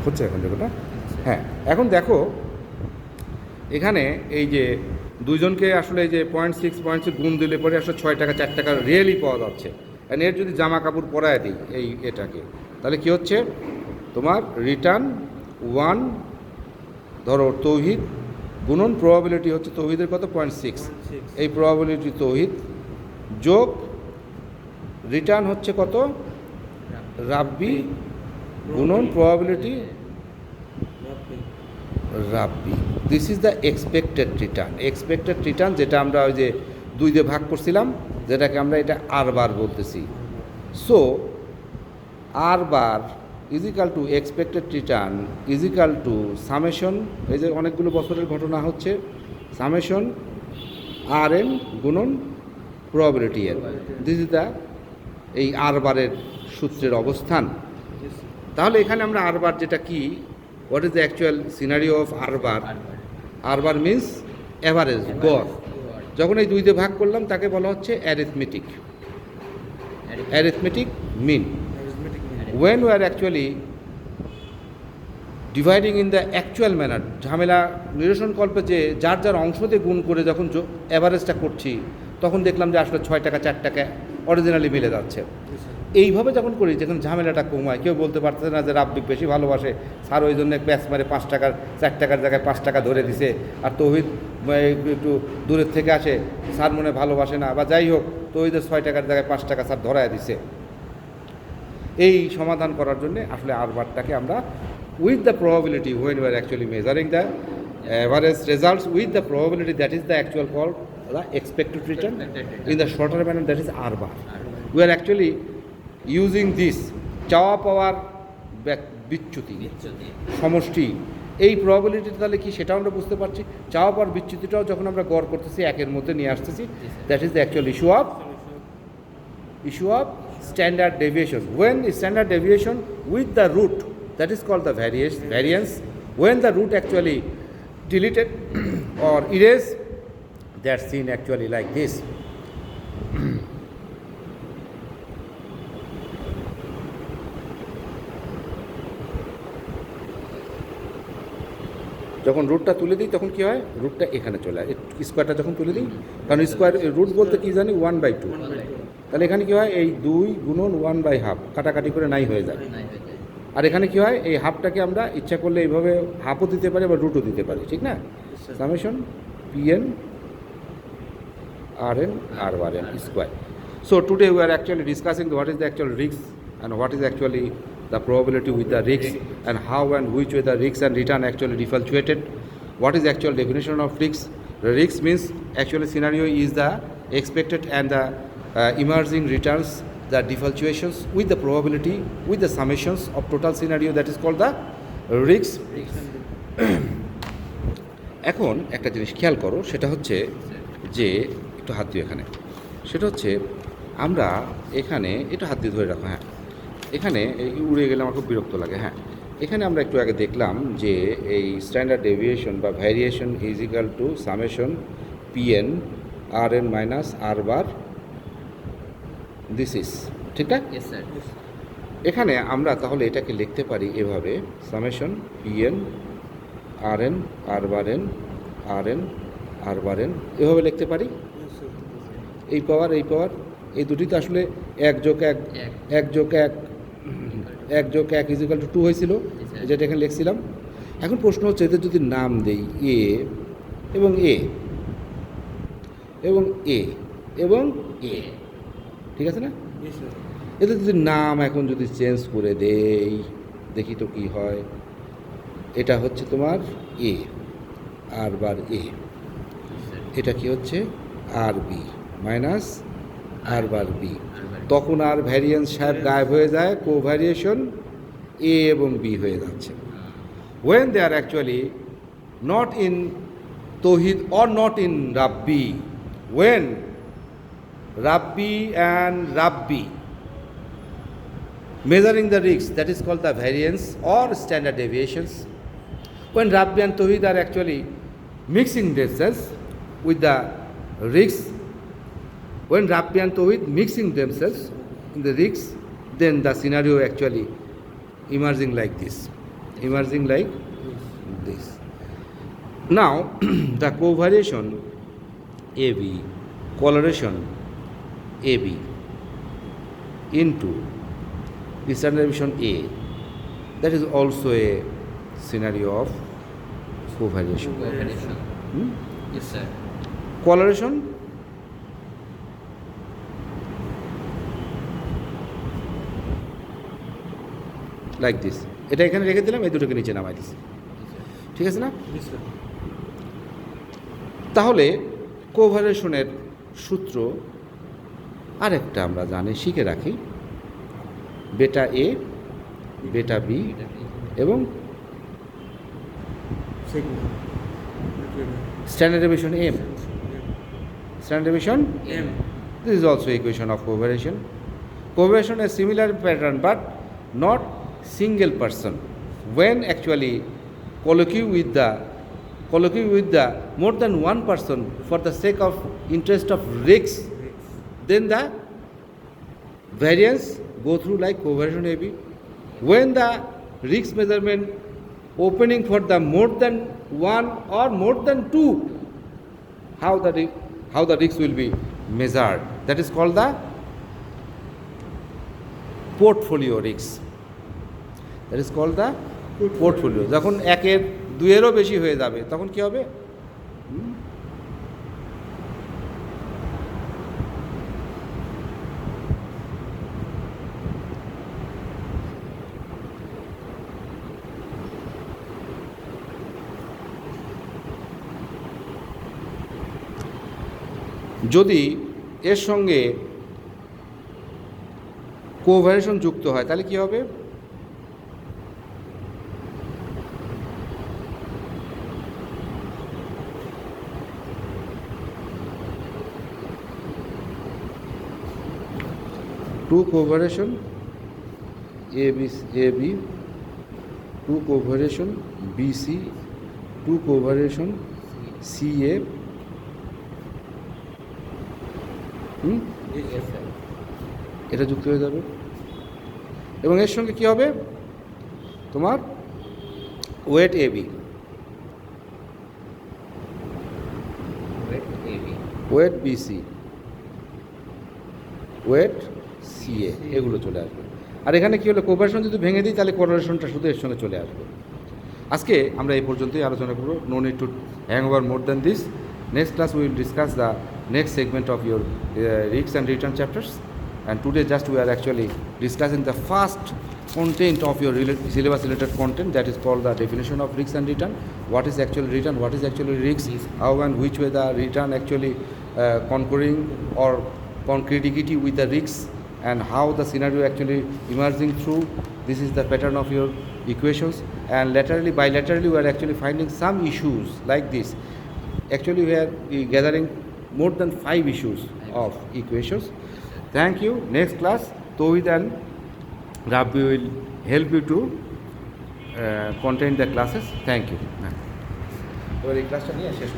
হচ্ছে এখন দেখো না। হ্যাঁ, এখন দেখো এখানে এই যে দুইজনকে আসলে এই যে 0.6 গুণ দিলে পরে আসলে 6 টাকা 4 টাকা রিয়েলি পাওয়া যাচ্ছে। অ্যান্ড এর যদি জামা কাপড় পরায় দিই এই এটাকে, তাহলে কি হচ্ছে তোমার রিটার্ন 1 ধরো তৌহিদ গুণন প্রবাবিলিটি হচ্ছে তৌহিদের কত 0.6, এই প্রবাবিলিটি তৌহিদ যোগ রিটার্ন হচ্ছে কত রাব্বি গুণন probability Rabbi. This is the expected return যেটা আমরা ওই যে 2 দিয়ে ভাগ করছিলাম, যেটাকে আমরা এটা আর বার বলতেছি। So R bar equal to expected return equal to summation, এই যে অনেকগুলো বছরের ঘটনা হচ্ছে, সামেশন আর এন গুণন probability N. This is the এই আর বারের সূত্রের অবস্থান। তাহলে এখানে আমরা আর বার যেটা কি, what is the actual scenario of R bar? R bar means average, গড়। যখন এই 2 দিয়ে ভাগ করলাম তাকে বলা হচ্ছে arithmetic mean. when we are actually dividing in the actual manner, ঝামেলা নিরসন কল্পে যে যার যার অংশ দিয়ে গুণ করে যখন অ্যাভারেজটা করছি, তখন দেখলাম যে আসলে 6 টাকা 4 টাকা অরিজিনালি মিলে যাচ্ছে। এইভাবে যখন করি, যখন ঝামেলাটা কমায়, কেউ বলতে পারতেছে না যে রাব্বিক বেশি ভালোবাসে স্যার, ওই জন্য প্যাঁচ মারে 5 টাকার 4 টাকার জায়গায় 5 টাকা ধরে দিছে, আর তৌহিদ একটু দূরের থেকে আসে স্যার মনে ভালোবাসে না, বা যাই হোক তৌহিদের 6 টাকার জায়গায় 5 টাকা স্যার ধরায় দিছে। এই সমাধান করার জন্য আসলে আর বারটাকে আমরা with the probability, when we are actually measuring the average results with the probability, that is the actual called the expected return in the shorter manner, that is R bar. We are actually using this চাওয়া পাওয়ার বিচ্যুতি সমষ্টি, এই probability তাহলে কি সেটাও আমরা বুঝতে পারছি। চাওয়া পাওয়ার বিচ্যুতিটাও যখন আমরা গড় করতেছি, একের মধ্যে নিয়ে আসতেছি, that is the actual issue of standard deviation. When standard deviation with the root, that is called the variance. When the root actually deleted or erased, that's seen actually like this. যখন রুটটা তুলে দিই তখন কী হয়, রুটটা এখানে চলে আসে। স্কোয়ারটা যখন তুলে দিই, কারণ স্কোয়ার রুট বলতে কী জানি 1/2, তাহলে এখানে কী হয় এই 2 গুণন 1/2 কাটাকাটি করে নাই হয়ে যায়। আর এখানে কী হয়, এই হাফটাকে আমরা ইচ্ছা করলে এইভাবে হাফও দিতে পারি বা রুটও দিতে পারি, ঠিক না? Summation pn rn r bar n square. So today we are actually discussing what is the actual risk and what is actually the probability with the risk, and how and which way the risk and return actually differentiated. What is the actual definition of risk? The risk means actually scenario is the expected and the emerging returns, the differentiations with the probability with the summations of total scenario, that is called the risk. এখন একটা জিনিস খেয়াল করো, সেটা হচ্ছে যে একটু হাত দিও এখানে, সেটা হচ্ছে আমরা এখানে একটু হাত দিয়ে ধরে রাখো। হ্যাঁ, এখানে উড়ে গেলে আমার খুব বিরক্ত লাগে। হ্যাঁ, এখানে আমরা একটু আগে দেখলাম যে এই স্ট্যান্ডার্ড ডেভিয়েশন বা variation is equal to summation pn rn minus r bar, this is, ঠিক না? এখানে আমরা তাহলে এটাকে লিখতে পারি এভাবে, সামেশন pn rn r বার n rn r বার n, এভাবে লিখতে পারি। এই পাওয়ার এই দুটি তো আসলে 1 যোগ 1 ইজ ইকাল টু 2 হয়েছিল, যেটা এখানে লিখছিলাম। এখন প্রশ্ন হচ্ছে এদের যদি নাম দেই এ এবং এ এবং এ এবং এ, ঠিক আছে না? এদের যদি নাম এখন যদি চেঞ্জ করে দেই, দেখি তো কি হয়। এটা হচ্ছে তোমার এ, আর বার এ, এটা কি হচ্ছে আর বি মাইনাস আর বার বি। তখন আর ভ্যারিয়েন্স সাহেব গায়েব হয়ে যায়, কোভ্যারিয়েশন এ এবং বি হয়ে যাচ্ছে। when they are actually not in Tauhid or not in Rabbi, when Rabbi and Rabbi measuring the risks, that is called the variance or standard deviations. When Rabbi and Tawhid are actually mixing themselves with the risks, when Rabbi and Tawhid mixing themselves in the risks, then the scenario actually emerging like this. emerging like Yes. this. Now the covariation AB, coloration AB into the standard deviation A, that is also a scenario of covariation. Covariation. Hmm? Yes, sir. Coloration like this, এটা এখানে রেখে দিলাম, এই দুটোকে নিচে নামাই দিছি, ঠিক আছে না? Yes, sir. তাহলে কোভারেশনের সূত্র আরেকটা আমরা জানি, শিখে রাখি, বেটা এ, বেটা বি এটা কি? এবং Second. Standard deviation M. Standard deviation, M. this is also equation of covariation. Covariation is similar pattern but not single person. When actually colloquy with the more than one person for the sake of interest of risks, then the variance go through like covariation AB. When the risk measurement opening for the more than one or more than two, how the risk will be measured, that is called the portfolio risk. That is called the portfolio. যখন একের দুইয়েরও বেশি হয়ে যাবে তখন কি হবে? যদি এর সঙ্গে কোভ্যারিয়েশন যুক্ত হয় তাহলে কি হবে? Two covariation AB, two covariation BC, two covariation CA, Yes, sir. এটা যুক্ত হয়ে যাবে এবং এর সঙ্গে কি হবে? তোমার weight AB, Wait, AB. Weight BC, weight CA, এগুলো চলে আসবে। আর এখানে কি হলো, কোভারেশন যদি ভেঙে দিই তাহলে কোরিলেশনটা শুধু এর সঙ্গে চলে আসবে। আজকে আমরা এই পর্যন্তই আলোচনা করব। No need to hang over more than this. Next class will discuss the next segment of your risks and return chapters, and today just we are actually discussing the first content of your syllabus related content, that is called the definition of risks and return. What is actually return, what is actually risks, how and which way the return actually concurring or concretivity with the risks, and how the scenario actually emerging through. This is the pattern of your equations, and bilaterally we are actually finding some issues like this. Actually we are gathering more than 5 issues of equations. Thank you. Next class, Tawhid and Rabbi will help you to contain the classes. Thank you. এবার এই ক্লাসটা নিয়ে শেষ